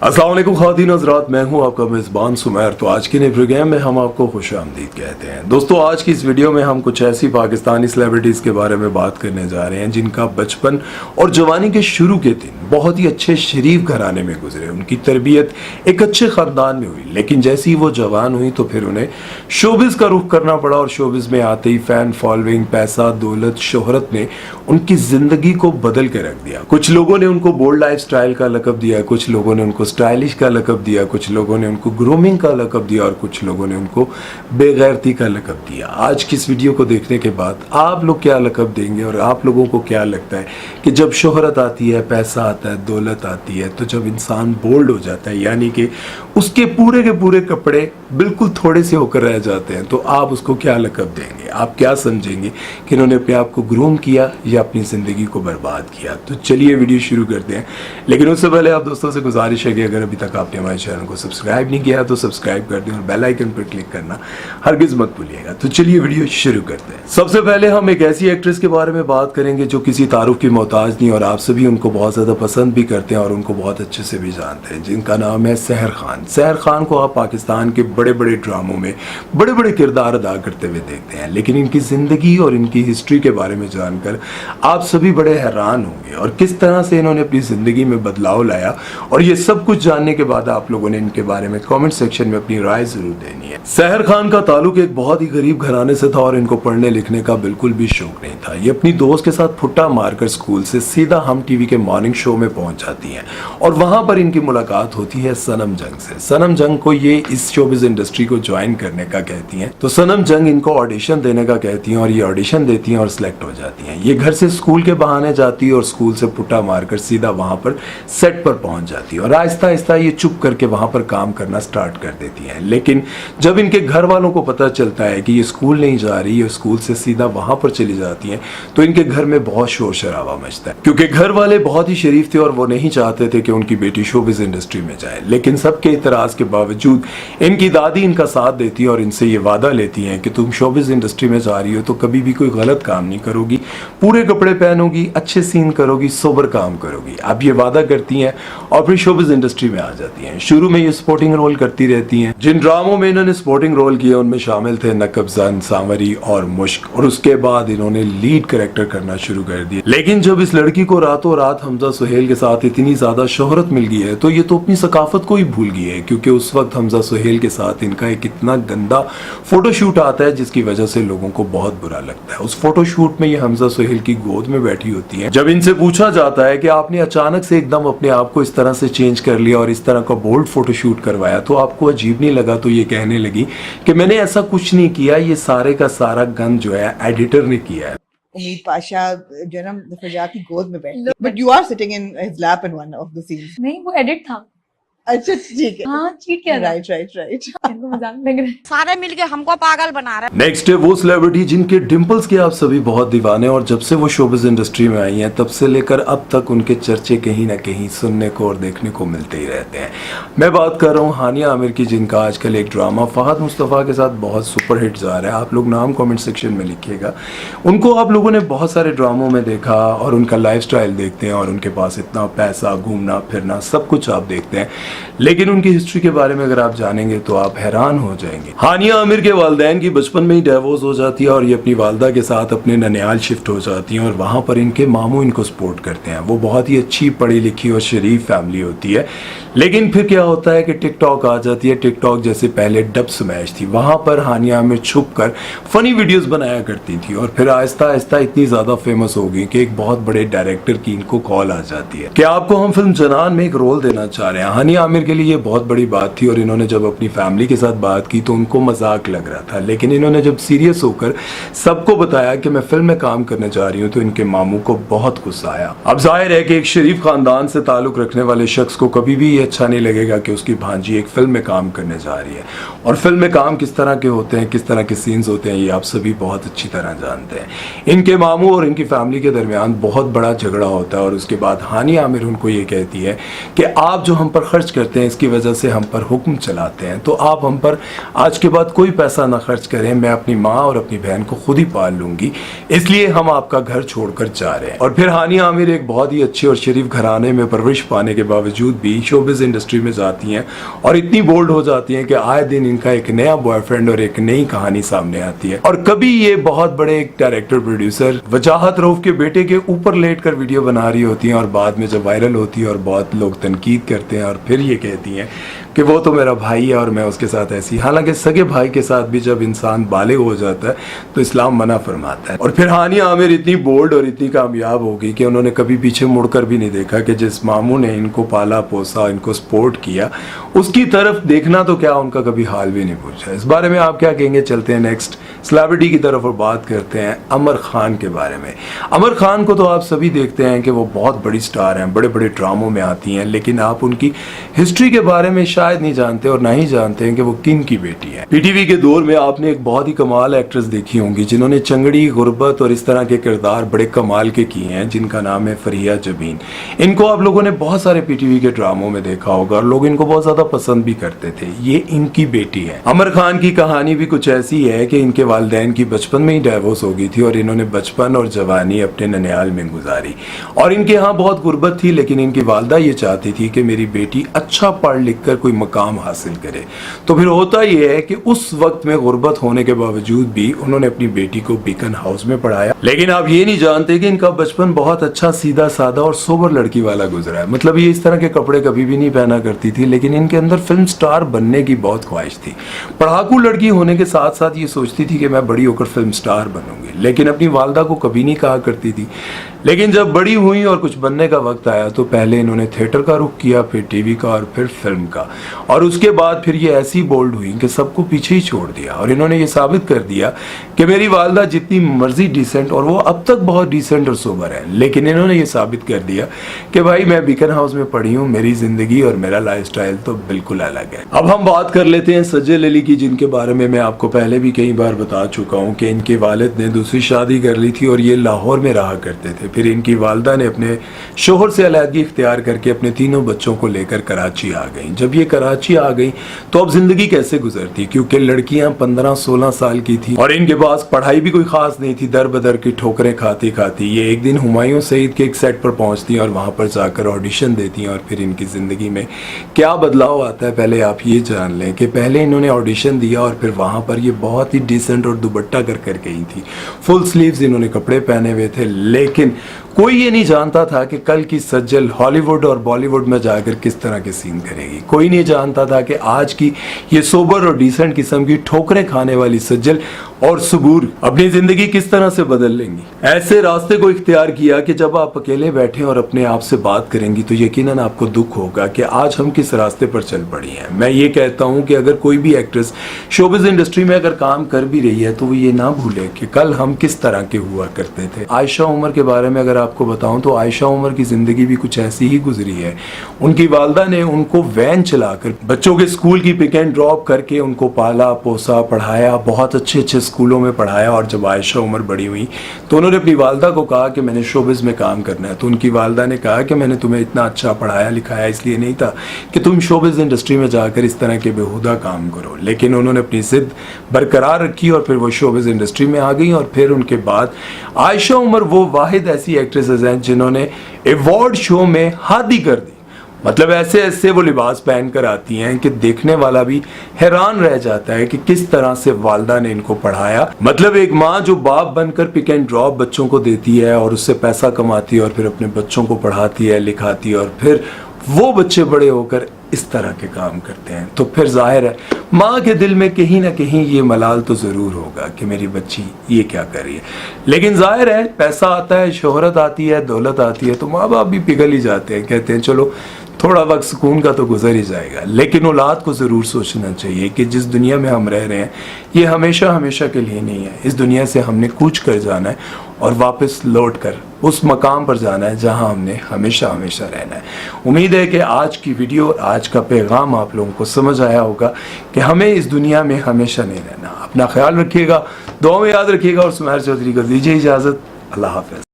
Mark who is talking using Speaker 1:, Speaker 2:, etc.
Speaker 1: अस्सलाम वालेकुम ख़वातीन हज़रात, मैं हूं आपका मेज़बान सुमैर। तो आज के नए प्रोग्राम में हम आपको खुशामदीद कहते हैं। दोस्तों, आज की इस वीडियो में हम कुछ ऐसी पाकिस्तानी सेलिब्रिटीज़ के बारे में बात करने जा रहे हैं जिनका बचपन और जवानी के शुरू के दिन बहुत ही अच्छे शरीफ घराने में गुजरे। उनकी तरबियत एक अच्छे ख़ानदान में हुई, लेकिन जैसे ही वो जवान हुई तो फिर उन्हें शोबिज़ का रुख करना पड़ा और शोबिज़ में आते ही फ़ैन फॉलोइंग, पैसा, दौलत, शोहरत ने उनकी ज़िंदगी को बदल के रख दिया। कुछ लोगों ने उनको बोल्ड लाइफ स्टाइल का लक़ब दिया, कुछ लोगों ने उनको स्टाइलिश का लक़ब दिया, कुछ लोगों ने उनको ग्रूमिंग का लक़ब दिया और कुछ लोगों ने उनको बेगैरती का लक़ब दिया। आज की इस वीडियो को देखने के बाद आप लोग क्या लक़ब देंगे और आप लोगों को क्या लगता है कि जब शोहरत आती है, पैसा आता है, दौलत आती है, तो जब इंसान बोल्ड हो जाता है, यानी कि उसके पूरे के पूरे कपड़े बिल्कुल थोड़े से होकर रह जाते हैं, तो आप उसको क्या लक़ब देंगे? आप क्या समझेंगे कि इन्होंने अपने आप को ग्रूम किया या अपनी ज़िंदगी को बर्बाद किया? तो चलिए वीडियो शुरू करते हैं, लेकिन उससे पहले आप दोस्तों से गुजारिश है कि अगर अभी तक आपने हमारे चैनल को सब्सक्राइब नहीं किया तो सब्सक्राइब कर दें और बेल आइकन पर क्लिक करना हरगिज़ मत भूलिएगा। तो चलिए वीडियो शुरू करते हैं। सबसे पहले हम एक ऐसी एक्ट्रेस के बारे में बात करेंगे जो किसी तारुफ की मोहताज नहीं और आप सभी उनको बहुत ज़्यादा पसंद भी करते हैं और उनको बहुत अच्छे से भी जानते हैं, जिनका नाम है सहर खान। सहर खान को आप पाकिस्तान के बड़े बड़े ड्रामों में बड़े बड़े किरदार अदा करते हुए देखते हैं, लेकिन इनकी ज़िंदगी और इनकी हिस्ट्री के बारे में जानकर आप सभी बड़े हैरान होंगे और किस तरह से इन्होंने अपनी ज़िंदगी में बदलाव लाया। और ये सब कुछ जानने के बाद आप लोगों ने इनके बारे में कमेंट सेक्शन में अपनी राय जरूर देनी है। सहर खान का ताल्लुक एक बहुत ही गरीब घराने से था और इनको पढ़ने लिखने का बिल्कुल भी शौक नहीं था। ये अपनी दोस्त के साथ फुट्टा मारकर स्कूल से सीधा हम टीवी के मॉर्निंग शो में पहुंच जाती हैं और वहां पर इनकी मुलाकात होती है सनम जंग से। सनम जंग को ये इस शोबिज़ इंडस्ट्री को ज्वाइन करने का कहती हैं, तो सनम जंग इनको ऑडिशन देने का कहती हैं और ये ऑडिशन देती हैं और सिलेक्ट हो जाती हैं। ये घर से स्कूल के बहाने जाती है और स्कूल से फुट्टा मारकर सीधा वहां पर सेट पर पहुंच जाती है और आहिस्ता आहिस्ता ये चुप करके वहां पर काम करना स्टार्ट कर देती हैं। लेकिन जब इनके घर वालों को पता चलता है कि ये स्कूल नहीं जा रही है, स्कूल से सीधा वहां पर चली जाती हैं, तो इनके घर में बहुत शोर शराबा मचता है, क्योंकि घर वाले बहुत ही शरीफ थे और वो नहीं चाहते थे कि उनकी बेटी शोबिज़ इंडस्ट्री में जाए। लेकिन सबके इतराज के बावजूद इनकी दादी इनका साथ देती है और इनसे ये वादा लेती हैं कि तुम शोबिज़ इंडस्ट्री में जा रही हो तो कभी भी कोई गलत काम नहीं करोगी, पूरे कपड़े पहनोगी, अच्छे सीन करोगी, सोबर काम करोगी। अब ये वादा करती हैं और फिर शोबिज़ इंडस्ट्री में आ जाती हैं। शुरू में ये स्पोर्टिंग रोल करती रहती हैं। जिन ड्रामों में इन्होंने स्पोर्टिंग रोल किए उनमें शामिल थे नकबज़न, सांवरी और मुश्क, और उसके बाद इन्होंने लीड कैरेक्टर करना शुरू कर दिया। लेकिन जब इस लड़की को रातों रात हमजा सुहेल के साथ इतनी ज्यादा शोहरत मिल गई है तो ये तो अपनी सकाफत को ही भूल गई है, क्योंकि उस वक्त हमजा सुहेल के साथ इनका एक इतना गंदा फोटोशूट आता है जिसकी वजह से लोगों को बहुत बुरा लगता है। उस फोटोशूट में ये हमजा सुहेल की गोद में बैठी होती है। जब इनसे पूछा जाता है कि आपने अचानक से एकदम अपने आप को इस तरह से चेंज कर लिया और इस तरह का बोल्ड फोटोशूट करवाया तो आपको अजीब नहीं लगा? तो ये कहने लगी कि मैंने ऐसा कुछ नहीं किया, ये सारे का सारा गन जो है एडिटर ने किया है।
Speaker 2: उम्मीद पाशा जो है ना फजा की गोद में बैठी, but you are sitting in his lap in one of the scenes.
Speaker 3: नहीं, वो एडिट था।
Speaker 2: अच्छा ठीक है,
Speaker 3: हाँ चीट किया।
Speaker 2: राइट
Speaker 3: इनको मजाक लग रहा है।
Speaker 4: सारे मिलके हमको पागल बना रहे हैं।
Speaker 1: नेक्स्ट है वो सेलिब्रिटी जिनके डिंपल्स के आप सभी बहुत दीवाने और जब से वो शोबिज़ इंडस्ट्री में आई हैं तब से लेकर अब तक उनके चर्चे कहीं ना कहीं सुनने को और देखने को मिलते ही रहते हैं। मैं बात कर रहा हूँ हानिया आमिर की, जिनका आजकल एक ड्रामा फहद मुस्तफ़ा के साथ बहुत सुपर हिट जा रहा है। आप लोग नाम कमेंट सेक्शन में लिखिएगा। उनको आप लोगों ने बहुत सारे ड्रामों में देखा और उनका लाइफस्टाइल देखते हैं और उनके पास इतना पैसा, घूमना फिरना सब कुछ आप देखते हैं, लेकिन उनकी हिस्ट्री के बारे में अगर आप जानेंगे तो आप हैरान हो जाएंगे। हानिया आमिर के वालिदैन की बचपन में ही डिवोर्स हो जाती है और ये अपनी वालदा के साथ अपने ननिहाल शिफ्ट हो जाती हैं और वहाँ पर इनके मामू इनको सपोर्ट करते हैं। वो बहुत ही अच्छी पढ़ी लिखी और शरीफ फैमिली होती है, लेकिन फिर क्या होता है कि टिकटॉक आ जाती है। टिकटॉक जैसे पहले डब स्मैश थी, वहाँ पर हानिया आमिर छुप कर फनी वीडियोस बनाया करती थी और फिर आहिस्ता आहिस्ता इतनी ज़्यादा फेमस हो गई कि एक बहुत बड़े डायरेक्टर की इनको कॉल आ जाती है कि आपको हम फिल्म जनान में एक रोल देना चाह रहे हैं। हानिया आमिर के लिए ये बहुत बड़ी बात थी और इन्होंने जब अपनी फैमिली के साथ बात की तो उनको मजाक लग रहा था, लेकिन इन्होंने जब सीरियस होकर सबको बताया कि मैं फिल्म में काम करने जा रही हूँ तो इनके मामू को बहुत गुस्सा आया। अब जाहिर है कि एक शरीफ खानदान से ताल्लुक रखने वाले शख्स को कभी भी अच्छा नहीं लगेगा कि उसकी भांजी एक फिल्म में काम करने जा रही है, और फिल्म में काम किस तरह के होते हैं, किस तरह के सीन्स होते हैं, ये आप सभी बहुत अच्छी तरह जानते हैं। इनके मामू और इनकी फैमिली के दरमियान बहुत बड़ा झगड़ा होता है और उसके बाद हानिया आमिर उनको ये कहती है कि आप जो हम पर खर्च करते हैं इसकी वजह से हम पर हुक्म चलाते हैं, तो आप हम पर आज के बाद कोई पैसा ना खर्च करें, मैं अपनी माँ और अपनी बहन को खुद ही पाल लूंगी, इसलिए हम आपका घर छोड़कर जा रहे हैं। और फिर हानिया आमिर एक बहुत ही अच्छे और शरीफ घराने में परवरिश पाने के बावजूद भी शोबिज़ शोबिज इंडस्ट्री में जाती हैं और इतनी बोल्ड हो जाती हैं कि आए दिन इनका एक नया बॉयफ्रेंड और एक नई कहानी सामने आती है। और कभी ये बहुत बड़े एक डायरेक्टर प्रोड्यूसर वजाहत रऊफ के बेटे के ऊपर लेटकर वीडियो बना रही होती हैं और बाद में जब वायरल होती है और बहुत लोग तनकीद करते हैं और फिर ये कहती हैं कि वो तो मेरा भाई है और मैं उसके साथ ऐसी। हालांकि सगे भाई के साथ भी जब इंसान बालिग हो जाता है तो इस्लाम मना फरमाता है। और फिर हानिया आमिर इतनी बोल्ड और इतनी कामयाब हो गई कि उन्होंने कभी पीछे मुड़कर भी नहीं देखा कि जिस मामू ने इनको पाला पोसा, इनको सपोर्ट किया, उसकी तरफ देखना तो क्या उनका कभी हाल भी नहीं पूछा। इस बारे में आप क्या कहेंगे? चलते हैं नेक्स्ट सेलिब्रिटी की तरफ और बात करते हैं अमर खान के बारे में। अमर खान को तो आप सभी देखते हैं कि वो बहुत बड़ी स्टार हैं, बड़े बड़े ड्रामों में आती हैं, लेकिन आप उनकी हिस्ट्री के बारे में शायद नहीं जानते और ना ही जानते हैं कि वो किन की बेटी है। पीटीवी के दौर में आपने एक बहुत ही कमाल एक्ट्रेस देखी होंगी जिन्होंने चंगड़ी, गुर्बत और इस तरह के किरदार बड़े कमाल के किए हैं, जिनका नाम है फरिया जबीन। इनको आप लोगों ने बहुत सारे पीटीवी के ड्रामों में देखा होगा और लोग इनको बहुत ज्यादा पसंद भी करते थे। ये इनकी बेटी है। अमर खान की कहानी भी कुछ ऐसी है कि इनके वालिदैन की बचपन में ही डाइवोर्स हो गई थी और इन्होंने बचपन और जवानी अपने ननिहाल में गुजारी और इनके यहाँ बहुत गुर्बत थी, लेकिन इनकी वालदा ये चाहती थी कि मेरी बेटी अच्छा पढ़ लिख कर कोई मकाम हासिल करे। तो फिर होता यह है कि उस वक्त में गुर्बत होने के बावजूद भी उन्होंने अपनी बेटी को बीकन हाउस में पढ़ाया। लेकिन आप ये नहीं जानते कि इनका बचपन बहुत अच्छा, सीधा सादा और सोबर लड़की वाला गुजरा है। मतलब ये इस तरह के कपड़े कभी भी नहीं पहना करती थी, लेकिन इनके अंदर फिल्म स्टार बनने की बहुत ख्वाहिश थी। पढ़ाकू लड़की होने के साथ साथ ये सोचती थी कि मैं बड़ी होकर फिल्म स्टार बनूंगी, लेकिन अपनी वालदा को कभी नहीं कहा करती थी। लेकिन जब बड़ी हुई और कुछ बनने का वक्त आया तो पहले इन्होंने थिएटर का रुख किया, फिर टीवी का और फिर फिल्म का, और उसके बाद फिर ये ऐसी बोल्ड हुई कि सबको पीछे ही छोड़ दिया और इन्होंने ये साबित कर दिया कि मेरी वालदा जितनी मर्जी डिसेंट, और वो अब तक बहुत डिसेंट और सोबर है, लेकिन इन्होंने ये साबित कर दिया कि भाई मैं बीकन हाउस में पढ़ी हूँ, मेरी जिंदगी और मेरा लाइफस्टाइल तो बिल्कुल अलग है। अब हम बात कर लेते हैं सज्जल अली की, जिनके बारे में मैं आपको पहले भी कई बार बता चुका हूँ कि इनके वालिद ने दूसरी शादी कर ली थी और ये लाहौर में रहा करते थे। फिर इनकी वालदा ने अपने शोहर से अलहदगी इख्तियार करके अपने तीनों बच्चों को लेकर कराची आ गई। जब ये कराची आ गई तो अब जिंदगी कैसे गुजरती, क्योंकि लड़कियां 15-16 साल की थी और इनके पास पढ़ाई भी कोई खास नहीं थी। दर बदर की ठोकरें खाती खाती ये एक दिन हुमायूं सईद के एक सेट पर पहुंचती और वहां पर जाकर ऑडिशन देती और फिर इनकी जिंदगी में क्या बदलाव आता है पहले आप ये जान लें कि पहले इन्होंने ऑडिशन दिया और फिर वहां पर ये बहुत ही डिसेंट और दुपट्टा कर गई थी। फुल स्लीव्स इन्होंने कपड़े पहने हुए थे, लेकिन कोई ये नहीं जानता था कि कल की सज्जल हॉलीवुड और बॉलीवुड में जाकर किस तरह के सीन करेगी। कोई नहीं जानता था कि आज की ये सोबर और डिसेंट किस्म की ठोकरें खाने वाली सज्जल और सबूर अपनी जिंदगी किस तरह से बदल लेंगी। ऐसे रास्ते को इख्तियार किया कि जब आप अकेले बैठे और अपने आप से बात करेंगी तो यकीनन आपको दुख होगा कि आज हम किस रास्ते पर चल पड़ी हैं। मैं ये कहता हूं कि अगर कोई भी एक्ट्रेस शोबिज इंडस्ट्री में अगर काम कर भी रही है तो वो ये ना भूले कि कल हम किस तरह के हुआ करते थे। आयशा उमर के बारे में अगर आपको बताऊं तो आयशा उमर की जिंदगी भी कुछ ऐसी ही गुजरी है। उनकी वालदा ने उनको वैन चलाकर बच्चों के स्कूल की पिक एंड ड्रॉप करके उनको पाला पोसा, पढ़ाया, बहुत अच्छे स्कूलों में पढ़ाया। और जब आयशा उमर बड़ी हुई तो उन्होंने अपनी वालदा को कहा कि मैंने शोबिज में काम करना है। तो उनकी वालदा ने कहा कि मैंने तुम्हें इतना अच्छा पढ़ाया लिखाया इसलिए नहीं था कि तुम शोबिज इंडस्ट्री में जाकर इस तरह के बेहुदा काम करो, लेकिन उन्होंने अपनी जिद बरकरार रखी और फिर वो शोबिज इंडस्ट्री में आ गई। और फिर उनके बाद आयशा उमर वो वाहिद ऐसी एक्ट्रेसेस हैं जिन्होंने अवार्ड शो में हादी कर दी। मतलब ऐसे ऐसे वो लिबास पहन कर आती हैं कि देखने वाला भी हैरान रह जाता है कि किस तरह से वालदा ने इनको पढ़ाया। मतलब एक माँ जो बाप बनकर पिक एंड ड्रॉप बच्चों को देती है और उससे पैसा कमाती है और फिर अपने बच्चों को पढ़ाती है लिखाती है और फिर वो बच्चे बड़े होकर इस तरह के काम करते हैं, तो फिर जाहिर है माँ के दिल में कहीं ना कहीं ये मलाल तो ज़रूर होगा कि मेरी बच्ची ये क्या कर रही है। लेकिन जाहिर है पैसा आता है, शोहरत आती है, दौलत आती है तो माँ बाप भी पिघल ही जाते हैं, कहते हैं चलो थोड़ा वक्त सुकून का तो गुजर ही जाएगा। लेकिन औलाद को ज़रूर सोचना चाहिए कि जिस दुनिया में हम रह रहे हैं ये हमेशा हमेशा के लिए नहीं है। इस दुनिया से हमने कूच कर जाना है और वापस लौट कर उस मकाम पर जाना है जहां हमने हमेशा हमेशा रहना है। उम्मीद है कि आज की वीडियो, आज का पैगाम आप लोगों को समझ आया होगा कि हमें इस दुनिया में हमेशा नहीं रहना। अपना ख्याल रखिएगा, दुआ में याद रखिएगा और सुमैर चौधरी को दीजिए इजाज़त। अल्लाह हाफ़िज़।